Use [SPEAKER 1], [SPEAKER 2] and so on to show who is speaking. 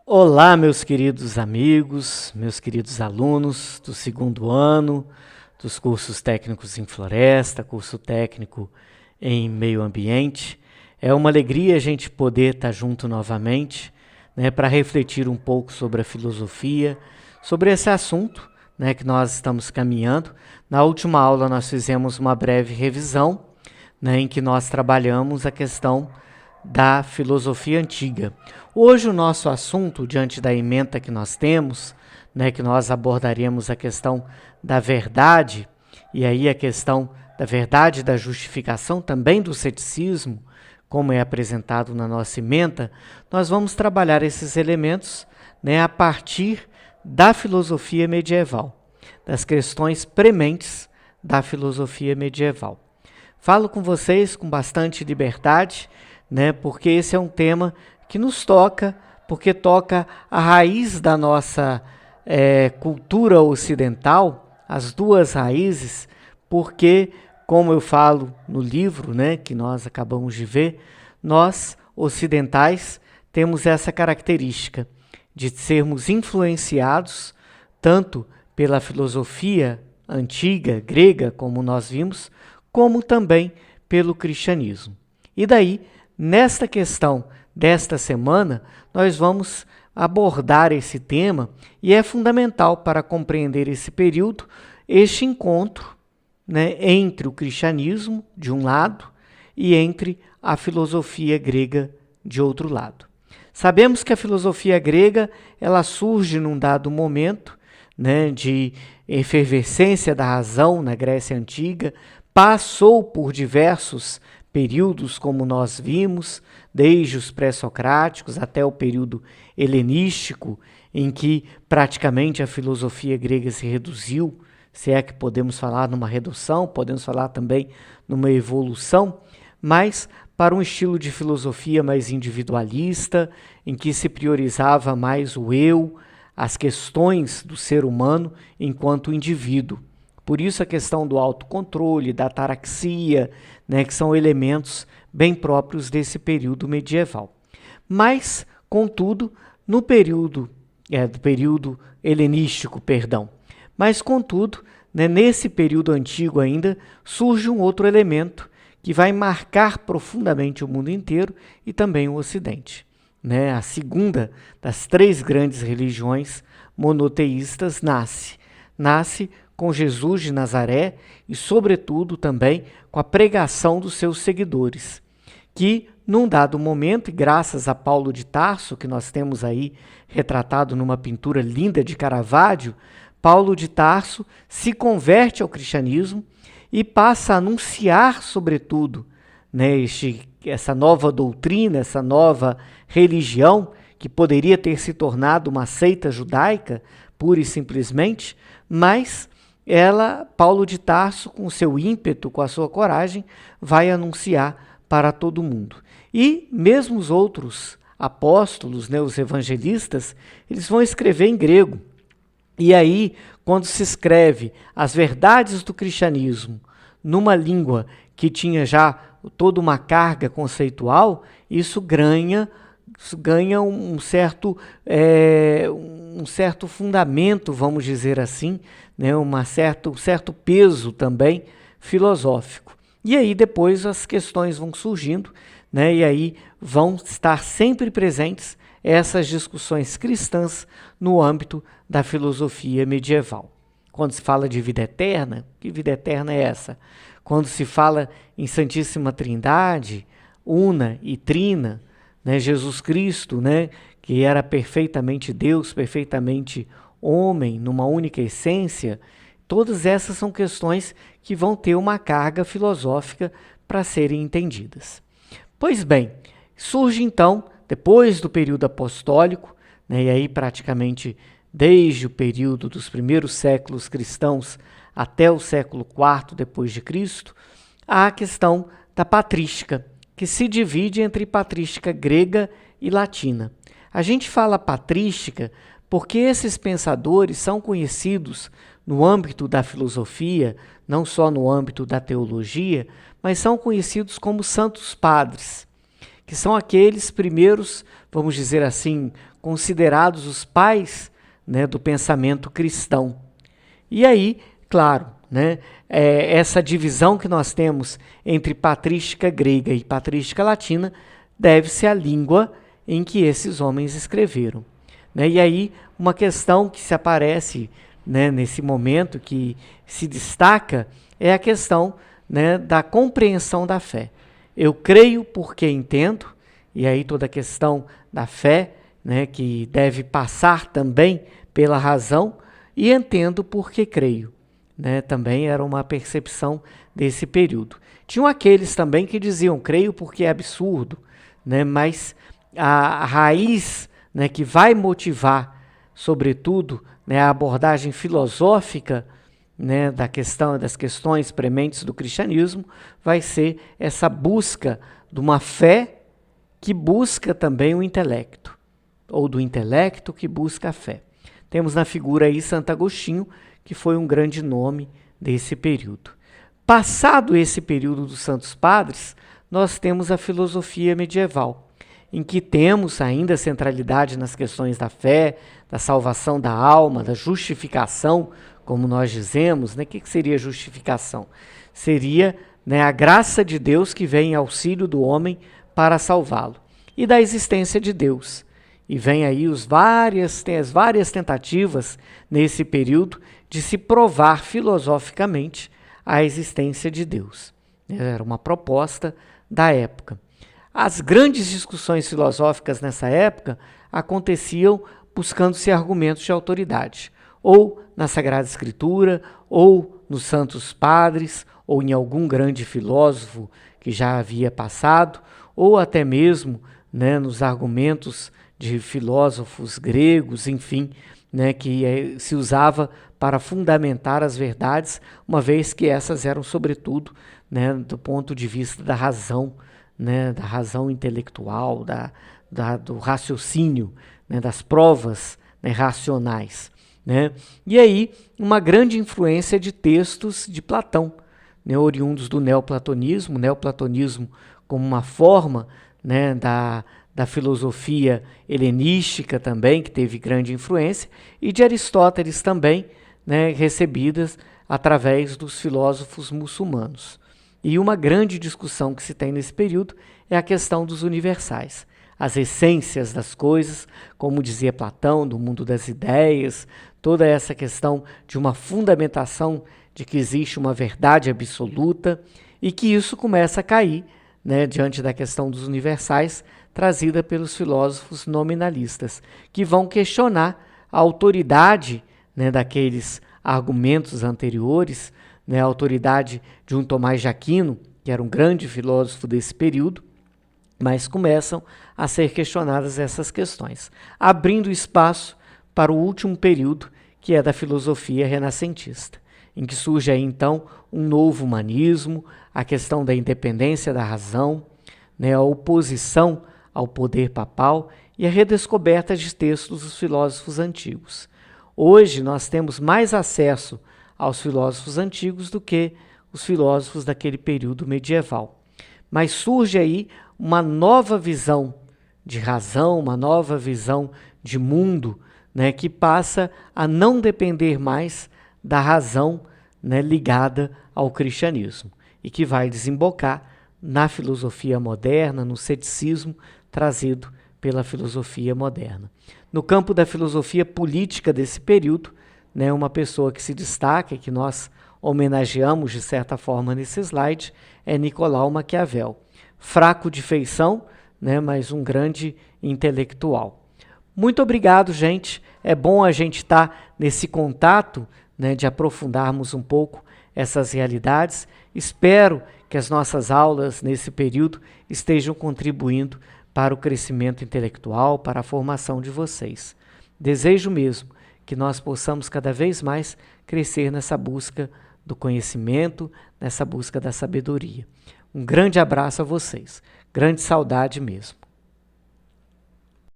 [SPEAKER 1] Olá, meus queridos amigos, meus queridos alunos do segundo ano dos cursos técnicos em floresta, curso técnico em meio ambiente. É uma alegria a gente poder estar junto novamente, para refletir um pouco sobre a filosofia, sobre esse assunto, que nós estamos caminhando. Na última aula nós fizemos uma breve revisão, em que nós trabalhamos a questão da filosofia antiga. Hoje o nosso assunto, diante da ementa que nós temos, que nós abordaremos a questão da verdade, e aí a questão da verdade da justificação, também do ceticismo, como é apresentado na nossa ementa, nós vamos trabalhar esses elementos a partir da filosofia medieval, das questões prementes da filosofia medieval. Falo com vocês com bastante liberdade, porque esse é um tema que nos toca, porque toca a raiz da nossa cultura ocidental, as duas raízes, porque, como eu falo no livro, que nós acabamos de ver, nós, ocidentais, temos essa característica de sermos influenciados tanto pela filosofia antiga, grega, como nós vimos, como também pelo cristianismo. E daí, nesta questão desta semana, nós vamos abordar esse tema e é fundamental para compreender esse período, este encontro entre o cristianismo, de um lado, e entre a filosofia grega, de outro lado. Sabemos que a filosofia grega ela surge num dado momento de efervescência da razão na Grécia Antiga, passou por diversos períodos, como nós vimos, desde os pré-socráticos até o período helenístico, em que praticamente a filosofia grega se reduziu, se é que podemos falar numa redução, podemos falar também numa evolução, mas para um estilo de filosofia mais individualista, em que se priorizava mais o eu, as questões do ser humano enquanto indivíduo. Por isso a questão do autocontrole, da ataraxia, que são elementos bem próprios desse período medieval. Mas, contudo, no período helenístico, mas, contudo, nesse período antigo ainda, surge um outro elemento que vai marcar profundamente o mundo inteiro e também o Ocidente. A segunda das três grandes religiões monoteístas nasce com Jesus de Nazaré e, sobretudo, também com a pregação dos seus seguidores, que, num dado momento, e graças a Paulo de Tarso, que nós temos aí retratado numa pintura linda de Caravaggio, Paulo de Tarso se converte ao cristianismo e passa a anunciar, sobretudo, essa nova doutrina, essa nova religião, que poderia ter se tornado uma seita judaica, pura e simplesmente, mas Paulo de Tarso, com o seu ímpeto, com a sua coragem, vai anunciar para todo mundo. E mesmo os outros apóstolos, os evangelistas, eles vão escrever em grego. E aí, quando se escreve as verdades do cristianismo numa língua que tinha já toda uma carga conceitual, isso ganha um certo fundamento, vamos dizer assim, um certo peso também filosófico. E aí depois as questões vão surgindo, e aí vão estar sempre presentes essas discussões cristãs no âmbito da filosofia medieval. Quando se fala de vida eterna, que vida eterna é essa? Quando se fala em Santíssima Trindade, una e trina, Jesus Cristo, que era perfeitamente Deus, perfeitamente homem, numa única essência, todas essas são questões que vão ter uma carga filosófica para serem entendidas. Pois bem, surge então, depois do período apostólico, e aí praticamente desde o período dos primeiros séculos cristãos até o século IV depois de Cristo, a questão da patrística, que se divide entre patrística grega e latina. A gente fala patrística porque esses pensadores são conhecidos no âmbito da filosofia, não só no âmbito da teologia, mas são conhecidos como santos padres, que são aqueles primeiros, vamos dizer assim, considerados os pais, né, do pensamento cristão. E aí, claro, né, essa divisão que nós temos entre patrística grega e patrística latina deve-se à língua em que esses homens escreveram. Né? E aí, uma questão que se aparece, né, nesse momento, que se destaca, é a questão, né, da compreensão da fé. Eu creio porque entendo, e aí toda a questão da fé, né, que deve passar também pela razão, e entendo porque creio. Né, também era uma percepção desse período. Tinham aqueles também que diziam, creio porque é absurdo, né, mas a raiz, né, que vai motivar, sobretudo, né, a abordagem filosófica, né, das questões prementes do cristianismo, vai ser essa busca de uma fé que busca também o intelecto, ou do intelecto que busca a fé. Temos na figura aí Santo Agostinho, que foi um grande nome desse período. Passado esse período dos Santos Padres, nós temos a filosofia medieval, em que temos ainda centralidade nas questões da fé, da salvação da alma, da justificação, como nós dizemos. Né? O que seria justificação? Seria, né, a graça de Deus que vem em auxílio do homem para salvá-lo, e da existência de Deus. E vem aí as várias tentativas nesse período de se provar filosoficamente a existência de Deus. Era uma proposta da época. As grandes discussões filosóficas nessa época aconteciam buscando-se argumentos de autoridade, ou na Sagrada Escritura, ou nos Santos Padres, ou em algum grande filósofo que já havia passado, ou até mesmo, né, nos argumentos de filósofos gregos, enfim, né, que se usava para fundamentar as verdades, uma vez que essas eram, sobretudo, né, do ponto de vista da razão, né, da razão intelectual, do raciocínio, né, das provas, né, racionais. Né? E aí, uma grande influência de textos de Platão, né, oriundos do neoplatonismo como uma forma, né, da filosofia helenística também, que teve grande influência, e de Aristóteles também, né, recebidas através dos filósofos muçulmanos. E uma grande discussão que se tem nesse período é a questão dos universais, as essências das coisas, como dizia Platão, do mundo das ideias, toda essa questão de uma fundamentação de que existe uma verdade absoluta, e que isso começa a cair, né, diante da questão dos universais, trazida pelos filósofos nominalistas, que vão questionar a autoridade, né, daqueles argumentos anteriores, né, a autoridade de um Tomás de Aquino, que era um grande filósofo desse período, mas começam a ser questionadas essas questões, abrindo espaço para o último período, que é da filosofia renascentista, em que surge aí então um novo humanismo, a questão da independência da razão, né, a oposição ao poder papal e a redescoberta de textos dos filósofos antigos. Hoje nós temos mais acesso aos filósofos antigos do que os filósofos daquele período medieval. Mas surge aí uma nova visão de razão, uma nova visão de mundo, né, que passa a não depender mais da razão, né, ligada ao cristianismo, e que vai desembocar na filosofia moderna, no ceticismo trazido pela filosofia moderna. No campo da filosofia política desse período, né, uma pessoa que se destaca e que nós homenageamos de certa forma nesse slide é Nicolau Maquiavel. Fraco de feição, né, mas um grande intelectual. Muito obrigado, gente. É bom a gente estar nesse contato, né, de aprofundarmos um pouco essas realidades. Espero que as nossas aulas nesse período estejam contribuindo para o crescimento intelectual, para a formação de vocês. Desejo mesmo que nós possamos cada vez mais crescer nessa busca do conhecimento, nessa busca da sabedoria. Um grande abraço a vocês. Grande saudade mesmo.